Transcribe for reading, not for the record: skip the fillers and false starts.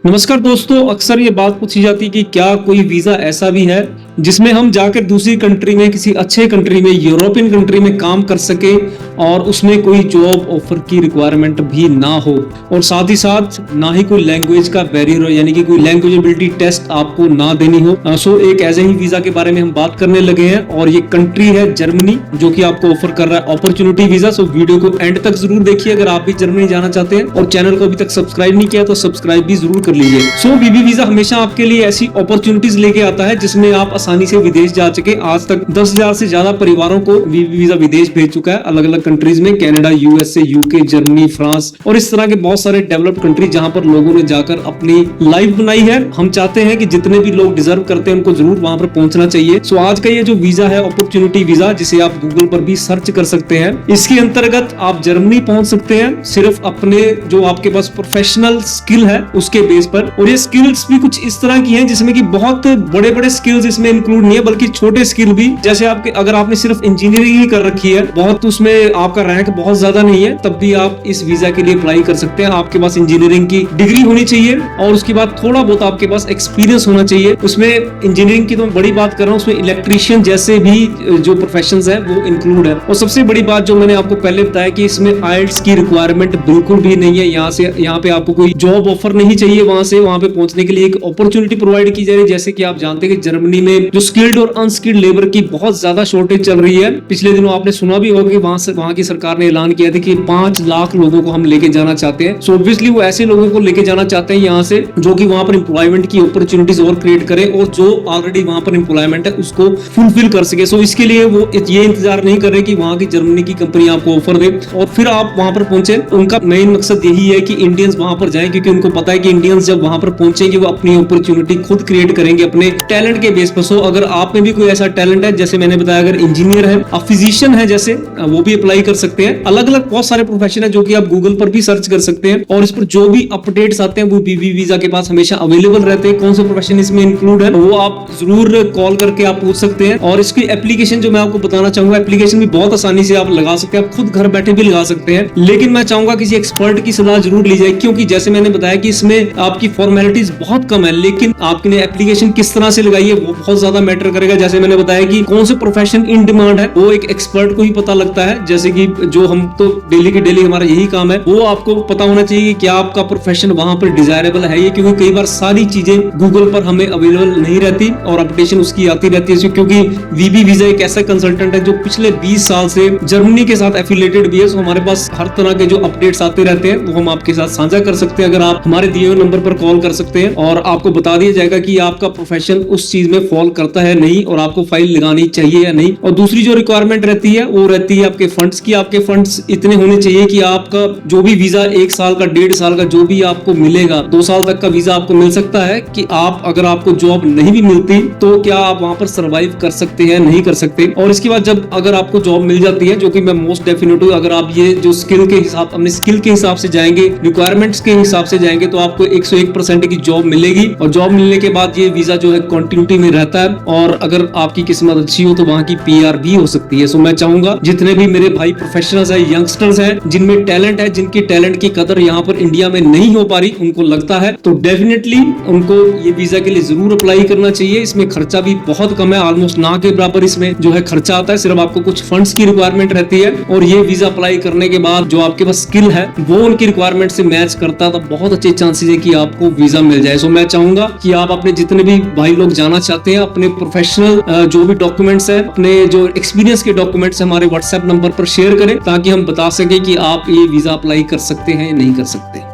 नमस्कार दोस्तों, अक्सर ये बात पूछी जाती है कि क्या कोई वीजा ऐसा भी है जिसमें हम जाकर दूसरी कंट्री में, किसी अच्छे कंट्री में, यूरोपियन कंट्री में काम कर सके और उसमें कोई जॉब ऑफर की रिक्वायरमेंट भी ना हो और साथ ही साथ ना ही कोई लैंग्वेज का बैरियर हो, यानी कि कोई लैंग्वेजेबिलिटी टेस्ट आपको ना देनी हो। सो एक ऐसे ही वीजा के बारे में हम बात करने लगे हैं और ये कंट्री है जर्मनी, जो कि आपको ऑफर कर रहा है अपॉर्चुनिटी वीजा। सो वीडियो को एंड तक जरूर देखिए अगर आप भी जर्मनी जाना चाहते हैं और चैनल को अभी तक सब्सक्राइब नहीं किया तो सब्सक्राइब भी जरूर कर लीजिए। सो वीबी वीजा हमेशा आपके लिए ऐसी अपॉर्चुनिटीज लेके आता है जिसमें आप आसानी से विदेश जा सके। आज तक 10,000 से ज्यादा परिवारों को वीबी वीजा विदेश भेज चुका है, अलग अलग कंट्रीज में, Canada, USA, UK, Germany, France और इस तरह के बहुत सारे डेवलप्ड कंट्री जहां पर लोगों ने जाकर अपनी लाइफ बनाई है। हम चाहते हैं कि जितने भी लोग डिजर्व करते हैं उनको जरूर वहां पर पहुंचना चाहिए। सो आज का ये जो वीजा है अपॉर्चुनिटी वीजा, जिसे आप गूगल पर भी सर्च कर सकते हैं, इसके अंतर्गत आप जर्मनी पहुंच सकते हैं सिर्फ अपने जो आपके पास प्रोफेशनल स्किल है उसके बेस पर। और ये स्किल्स भी कुछ इस तरह की हैं जिसमें कि बहुत बड़े बड़े स्किल्स इसमें इंक्लूड नहीं है, बल्कि छोटे स्किल भी, जैसे आपके अगर आपने सिर्फ इंजीनियरिंग ही कर रखी है, बहुत उसमें आपका रैंक बहुत ज्यादा नहीं है, तब भी आप इस वीजा के लिए अप्लाई कर सकते हैं। आपके पास इंजीनियरिंग की डिग्री होनी चाहिए और उसके बाद थोड़ा बहुत आपके पास एक्सपीरियंस होना चाहिए। उसमें इंजीनियरिंग की तो मैं बड़ी बात कर रहा हूँ, उसमें इलेक्ट्रीशियन जैसे भी जो प्रोफेशंस है वो इंक्लूड है। और सबसे बड़ी बात जो मैंने आपको पहले बताया कि इसमें आईएलटीएस की रिक्वायरमेंट बिल्कुल भी नहीं है। यहाँ पे आपको कोई जॉब ऑफर नहीं चाहिए, वहां पे पहुंचने के लिए एक अपॉर्चुनिटी प्रोवाइड की जा रही है। जैसे कि आप जानते हैं कि जर्मनी में जो स्किल्ड और अनस्किल्ड लेबर की बहुत ज्यादा शॉर्टेज चल रही है। पिछले दिनों आपने सुना भी होगा कि वहां की सरकार ने ऐलान किया था कि 5 लाख लोगों को हम लेके जाना चाहते हैं। सो ऑब्वियसली वो ऐसे लोगों को लेके जाना चाहते हैं यहाँ से जो कि वहां पर एम्प्लॉयमेंट की अपॉर्चुनिटीज और क्रिएट करे और जो ऑलरेडी वहां पर एम्प्लॉयमेंट है उसको फुलफिल कर सके। सो इसके लिए वो ये इंतजार नहीं कर रहे कि वहां की जर्मनी की कंपनी आपको ऑफर दे और फिर आप वहां पर पहुंचे। उनका मेन मकसद यही है कि इंडियंस वहां पर जाएं, क्योंकि उनको पता है कि इंडियंस जब वहां पर पहुंचेंगे वो अपनी अपॉर्चुनिटी खुद क्रिएट करेंगे अपने टैलेंट के बेस पर। सो अगर आप में भी कोई ऐसा टैलेंट है, जैसे मैंने बताया, अगर इंजीनियर है, आप फिजिशियन है जैसे, वो भी अप्लाई कर सकते हैं। अलग अलग बहुत सारे प्रोफेशन है जो कि आप गूगल पर भी सर्च कर सकते हैं और इस पर जो भी अपडेट्स आते हैं वो वीबी वीजा के पास हमेशा अवेलेबल रहते हैं। कौन से प्रोफेशन इसमें इंक्लूड है वो आप जरूर कॉल करके आप पूछ सकते हैं। और इसकी एप्लीकेशन जो मैं आपको बताना चाहूंगा, एप्लीकेशन भी बहुत आसानी से आप लगा सकते हैं, आप खुद घर बैठे भी लगा सकते हैं। लेकिन मैं चाहूंगा किसी एक्सपर्ट की सलाह जरूर ली जाए, क्योंकि जैसे मैंने बताया कि इसमें आपकी फॉर्मेलिटीज बहुत कम है, लेकिन आपने एप्लीकेशन किस तरह से लगाई है वो बहुत ज्यादा मैटर करेगा। जैसे मैंने बताया कि कौन से प्रोफेशन इन डिमांड है वो एक एक्सपर्ट को ही पता लगता है। जैसे कि जो हम तो डेली की डेली हमारा यही काम है, वो आपको पता होना चाहिए कि क्या आपका प्रोफेशन वहां पर डिजायरेबल है ये, क्योंकि कई बार सारी चीजें गूगल पर हमें अवेलेबल नहीं रहती और अपडेशन उसकी आती रहती है। क्योंकि वीबी वीजा एक ऐसा कंसल्टेंट है जो पिछले 20 साल से जर्मनी के साथ एफिलिएटेड भी है। सो हमारे पास हर तरह के जो अपडेट्स आते रहते हैं वो हम आपके साथ साझा कर सकते हैं। अगर आप हमारे दिए हुए नंबर पर कॉल कर सकते हैं और आपको बता दिया जाएगा कि आपका प्रोफेशन उस चीज में फॉल करता है नहीं और आपको फाइल लगानी चाहिए या नहीं। और दूसरी जो रिक्वायरमेंट रहती है वो रहती है आपके फंड्स की। आपके फंड्स इतने होने चाहिए कि आपका जो भी वीजा 1 साल का, 1.5 साल का जो भी आपको मिलेगा, 2 साल तक का वीजा आपको मिल सकता है कि आप अगर आपको जॉब नहीं भी मिलती तो क्या आप वहां पर सर्वाइव कर सकते हैं, नहीं कर सकते। और इसके बाद जब अगर आपको जॉब मिल जाती है, जो कि मैं मोस्ट डेफिनेटली, अगर आप ये जो स्किल के हिसाब, अपने स्किल के हिसाब से जाएंगे, रिक्वायरमेंट्स के हिसाब से जाएंगे, तो आपको 101% की जॉब मिलेगी। और जॉब मिलने के बाद ये वीजा जो है कंटिन्यूटी में रहता है और अगर आपकी किस्मत अच्छी हो तो वहां की पीआर भी हो सकती है। सो मैं चाहूंगा जितने भी मेरे भाई प्रोफेशनल्स हैं, यंगस्टर्स हैं, जिनमें टैलेंट है, जिनकी टैलेंट की कदर यहाँ पर इंडिया में नहीं हो पा रही, उनको लगता है तो डेफिनेटली उनको ये वीजा के लिए जरूर अप्लाई करना चाहिए। इसमें खर्चा भी बहुत कम है, ऑलमोस्ट ना के बराबर इसमें जो है खर्चा आता है। सिर्फ आपको कुछ फंड्स की रिक्वायरमेंट रहती है और ये वीजा अप्लाई करने के बाद जो आपके पास स्किल है वो उनकी रिक्वायरमेंट से मैच करता है, तो बहुत अच्छे चांसेस है कि आपको वीजा मिल जाए। सो मैं चाहूंगा कि आप अपने जितने भी भाई लोग जाना चाहते हैं, अपने प्रोफेशनल जो भी डॉक्यूमेंट्स है, अपने जो एक्सपीरियंस के डॉक्यूमेंट्स हमारे व्हाट्सएप नंबर पर शेयर करें ताकि हम बता सके कि आप ये वीजा अप्लाई कर सकते हैं या नहीं कर सकते।